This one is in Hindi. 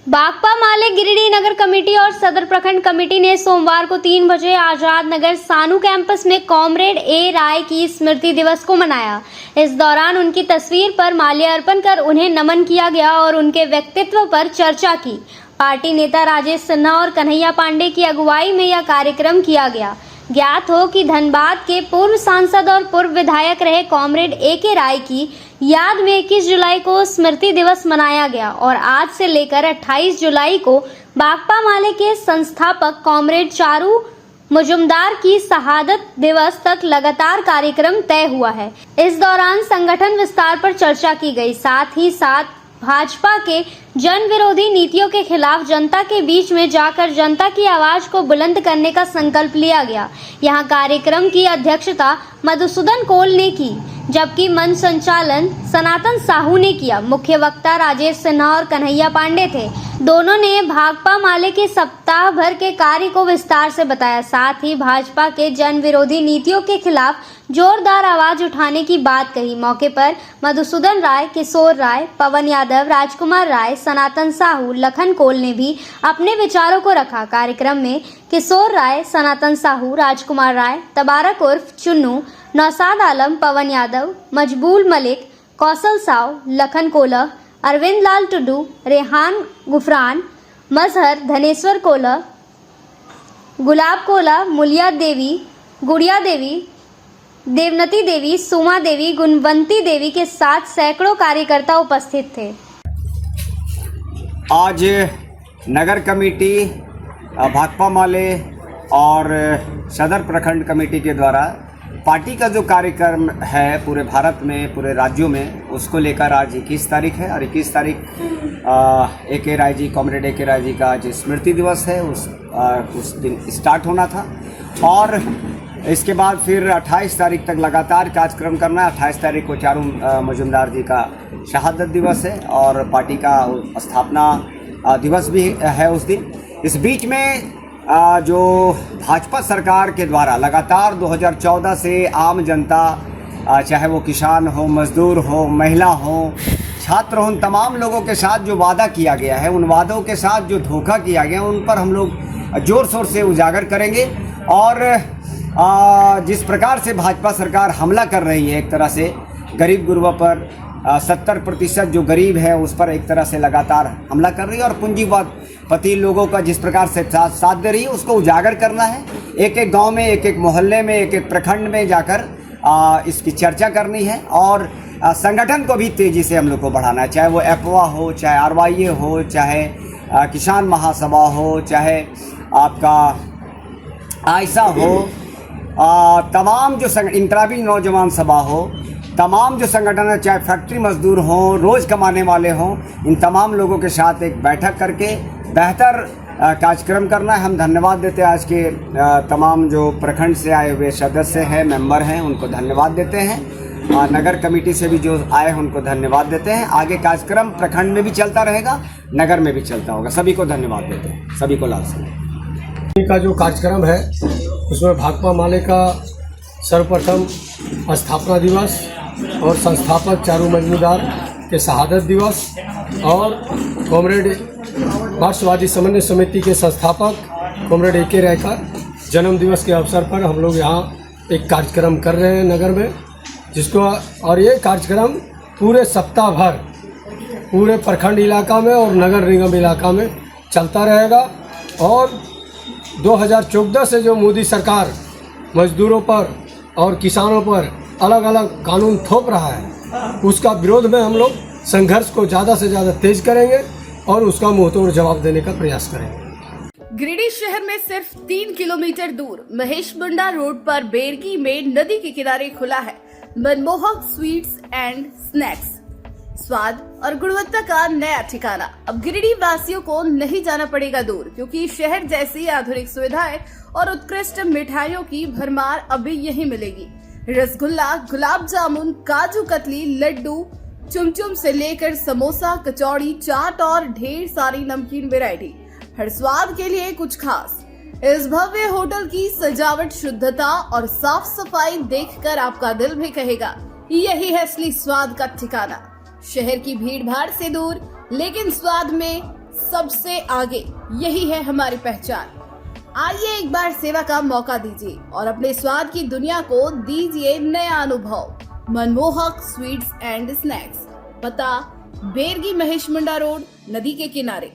भाकपा माले गिरिडीह नगर कमेटी और सदर प्रखंड कमेटी ने सोमवार को 3 बजे आजाद नगर सानू कैंपस में कॉमरेड ए राय की स्मृति दिवस को मनाया। इस दौरान उनकी तस्वीर पर माल्यार्पण कर उन्हें नमन किया गया और उनके व्यक्तित्व पर चर्चा की। पार्टी नेता राजेश सिन्हा और कन्हैया पांडे की अगुवाई में यह कार्यक्रम किया गया। ज्ञात हो कि धनबाद के पूर्व सांसद और पूर्व विधायक रहे कॉमरेड ए के राय की याद में 21 जुलाई को स्मृति दिवस मनाया गया और आज से लेकर 28 जुलाई को भाकपा माले के संस्थापक कॉमरेड चारू मुजुमदार की शहादत दिवस तक लगातार कार्यक्रम तय हुआ है। इस दौरान संगठन विस्तार पर चर्चा की गई। साथ ही साथ भाजपा के जन विरोधी नीतियों के खिलाफ जनता के बीच में जाकर जनता की आवाज को बुलंद करने का संकल्प लिया गया। यहां कार्यक्रम की अध्यक्षता मधुसूदन कोल ने की, जबकि मंच संचालन सनातन साहू ने किया। मुख्य वक्ता राजेश सिन्हा और कन्हैया पांडे थे। दोनों ने भाकपा माले के सप्ताह भर के कार्य को विस्तार से बताया। साथ ही भाजपा के जन विरोधी नीतियों के खिलाफ जोरदार आवाज उठाने की बात कही। मौके पर मधुसूदन राय, किशोर राय, पवन यादव, राजकुमार राय, सनातन साहू, लखन कोल ने भी अपने विचारों को रखा। कार्यक्रम में किशोर राय, सनातन साहू, राजकुमार राय, तबारक उर्फ चुन्नू, नौसाद आलम, पवन यादव, मजबूल मलिक, कौशल साव, लखन कोला, अरविंद लाल टुडू, रेहान गुफरान, मजहर, धनेश्वर कोला, गुलाब कोला, मुलिया देवी, गुड़िया देवी, देवनती देवी, सुमा देवी, गुणवंती देवी के साथ सैकड़ों कार्यकर्ता उपस्थित थे। आज नगर कमेटी, भाकपा माले और सदर प्रखंड कमेटी के द्वारा पार्टी का जो कार्यक्रम है पूरे भारत में, पूरे राज्यों में, उसको लेकर आज 21 तारीख है और 21 तारीख ए के राय जी, कॉमरेड ए के राय जी का आज स्मृति दिवस है। उस दिन स्टार्ट होना था और इसके बाद फिर 28 तारीख तक लगातार कार्यक्रम करना है। 28 तारीख को चारू मुजुमदार जी का शहादत दिवस है और पार्टी का स्थापना दिवस भी है उस दिन। इस बीच में जो भाजपा सरकार के द्वारा लगातार 2014 से आम जनता, चाहे वो किसान हो, मजदूर हो, महिला हो, छात्र हो, उन तमाम लोगों के साथ जो वादा किया गया है, उन वादों के साथ जो धोखा किया गया, उन पर हम लोग जोर शोर से उजागर करेंगे। और जिस प्रकार से भाजपा सरकार हमला कर रही है, एक तरह से गरीब गुरबा पर 70% जो गरीब है उस पर एक तरह से लगातार हमला कर रही है और पूंजीपति लोगों का जिस प्रकार से साथ दे रही है, उसको उजागर करना है। एक एक गांव में, एक एक मोहल्ले में, एक एक प्रखंड में जाकर इसकी चर्चा करनी है और संगठन को भी तेज़ी से हम लोग को बढ़ाना है। चाहे वो एपवा हो, चाहे आरवाईए हो, चाहे किसान महासभा हो, चाहे आपका आयसा हो, तमाम जो इंकलाबी नौजवान सभा हो, तमाम जो संगठन है, चाहे फैक्ट्री मजदूर हों, रोज़ कमाने वाले हों, इन तमाम लोगों के साथ एक बैठक करके बेहतर कार्यक्रम करना है। हम धन्यवाद देते हैं आज के तमाम जो प्रखंड से आए हुए सदस्य हैं, मेंबर हैं, उनको धन्यवाद देते हैं। नगर कमेटी से भी जो आए हैं उनको धन्यवाद देते हैं। आगे कार्यक्रम प्रखंड में भी चलता रहेगा, नगर में भी चलता होगा। सभी को धन्यवाद देते हैं, सभी को लाल सिंह का जो कार्यक्रम है उसमें भाकपा माले का सर्वप्रथम स्थापना दिवस और संस्थापक चारू मजूमदार के शहादत दिवस और कॉमरेड राष्ट्रवादी समन्वय समिति के संस्थापक कॉमरेड ए के राय का जन्म दिवस के अवसर पर हम लोग यहाँ एक कार्यक्रम कर रहे हैं नगर में, जिसको और ये कार्यक्रम पूरे सप्ताह भर पूरे प्रखंड इलाका में और नगर निगम इलाका में चलता रहेगा। और 2014 से जो मोदी सरकार मजदूरों पर और किसानों पर अलग अलग कानून थोप रहा है, उसका विरोध में हम लोग संघर्ष को ज़्यादा से ज़्यादा तेज करेंगे और उसका मुंहतोड़ जवाब देने का प्रयास करेंगे। गिरिडीह शहर में सिर्फ 3 किलोमीटर दूर महेश मुंडा रोड पर बेरगी में नदी के किनारे खुला है मनमोहक स्वीट्स एंड स्नैक्स। स्वाद और गुणवत्ता का नया ठिकाना। अब गिरिडीह वासियों को नहीं जाना पड़ेगा दूर, क्योंकि शहर जैसी आधुनिक सुविधाएं और उत्कृष्ट मिठाइयों की भरमार अभी यहीं मिलेगी। रसगुल्ला, गुलाब जामुन, काजू कतली, लड्डू, चुमचुम से लेकर समोसा, कचौड़ी, चाट और ढेर सारी नमकीन वैरायटी। हर स्वाद के लिए कुछ खास। इस भव्य होटल की सजावट, शुद्धता और साफ सफाई देखकर आपका दिल भी कहेगा यही है असली स्वाद का ठिकाना। शहर की भीड़ भाड़ से दूर, लेकिन स्वाद में सबसे आगे, यही है हमारी पहचान। आइए एक बार सेवा का मौका दीजिए और अपने स्वाद की दुनिया को दीजिए नया अनुभव। मनमोहक स्वीट्स एंड स्नैक्स, पता बेरगी महेश मुंडा रोड, नदी के किनारे।